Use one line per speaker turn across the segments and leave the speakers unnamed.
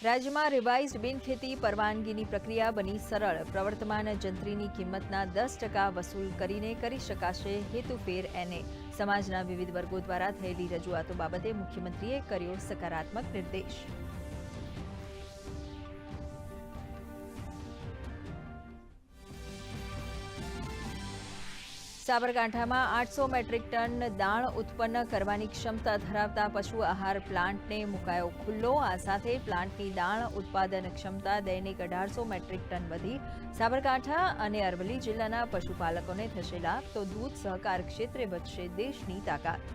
રાજ્યમાં રિવાઇઝડ બિનખેતી પરવાનગીની પ્રક્રિયા બની સરળ. પ્રવર્તમાન જંત્રીની કિંમતના 10% વસૂલ કરીને કરી શકાશે હેતુફેર એને. સમાજના વિવિધ વર્ગો દ્વારા થયેલી રજૂઆતો બાબતે મુખ્યમંત્રીએ કર્યો સકારાત્મક નિર્દેશ. સાબરકાંઠામાં 800 મેટ્રિક ટન દાણ ઉત્પન્ન કરવાની ક્ષમતા ધરાવતા પશુ આહાર પ્લાન્ટને મુકાયો ખુલ્લો. આ સાથે પ્લાન્ટની દાણ ઉત્પાદન ક્ષમતા દૈનિક 1800 મેટ્રિક ટન વધી. સાબરકાંઠા અને અરવલ્લી જિલ્લાના પશુપાલકોને થશે લાભ, તો દૂધ સહકાર ક્ષેત્રે વધશે દેશની તાકાત.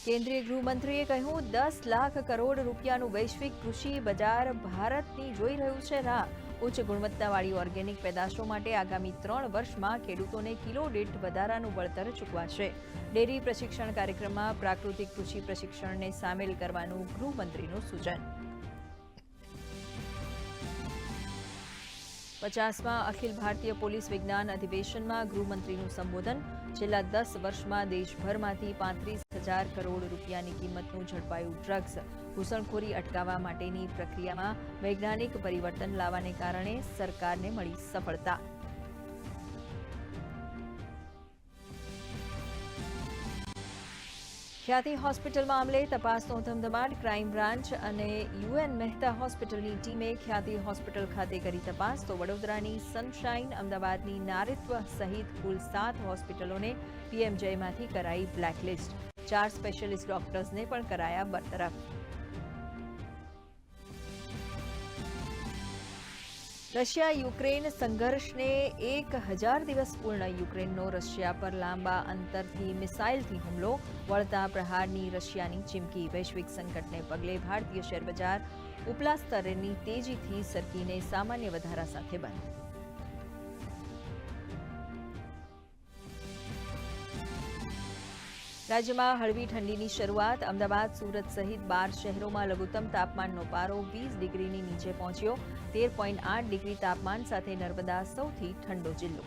કેન્દ્રીય ગૃહમંત્રીએ કહ્યું, 10 લાખ કરોડ રૂપિયાનું વૈશ્વિક કૃષિ બજાર ભારતની જોઈ રહ્યું છે રાહ. ઉચ્ચ ગુણવત્તાવાળી ઓર્ગેનિક પેદાશો માટે આગામી 3 વર્ષમાં ખેડૂતોને કિલો દીઠ વધારાનું વળતર ચૂકવાશે. ડેરી પ્રશિક્ષણ કાર્યક્રમમાં પ્રાકૃતિક કૃષિ પ્રશિક્ષણને સામેલ કરવાનું ગૃહમંત્રીનું સૂચન. 50મા અખિલ ભારતીય પોલીસ વિજ્ઞાન અધિવેશનમાં ગૃહમંત્રીનું સંબોધન. છેલ્લા 10 વર્ષમાં દેશભરમાંથી 35,000 કરોડ રૂપિયાની કિંમતનું ઝડપાયું ડ્રગ્સ. ઘૂસણખોરી અટકાવવા માટેની પ્રક્રિયામાં વૈજ્ઞાનિક પરિવર્તન લાવવાને કારણે સરકારને મળી સફળતા. ખ્યાતિ હોસ્પિટલ મામલે તપાસનો ધમધમાટ. ક્રાઇમ બ્રાન્ચ અને યુએન મહેતા હોસ્પિટલની ટીમે ખ્યાતિ હોસ્પિટલ ખાતે કરી તપાસ, તો વડોદરાની સનશાઇન, અમદાવાદની નારીત્વ સહિત કુલ 7 હોસ્પિટલોને પીએમજેમાંથી કરાઈ બ્લેકલિસ્ટ. 4 સ્પેશિયાલિસ્ટ ડોક્ટર્સને પણ કરાયા બરતરફ. રશિયા યુક્રેન સંઘર્ષને 1000 દિવસ પૂર્ણ. યુક્રેનનો રશિયા પર લાંબા અંતરથી મિસાઇલથી હુમલો. વળતા પ્રહારની રશિયાની ચીમકી. વૈશ્વિક સંકટને પગલે ભારતીય શેરબજાર ઉપલા સ્તરેની તેજીથી સરકીને સામાન્ય વધારા સાથે બંધ. રાજ્યમાં હળવી ઠંડીની શરૂઆત. અમદાવાદ, સુરત સહિત 12 શહેરોમાં લઘુત્તમ તાપમાનનો પારો 20 ડિગ્રીની નીચે પહોંચ્યો. 13.8 ડિગ્રી તાપમાન સાથે નર્મદા સૌથી ઠંડો જિલ્લો.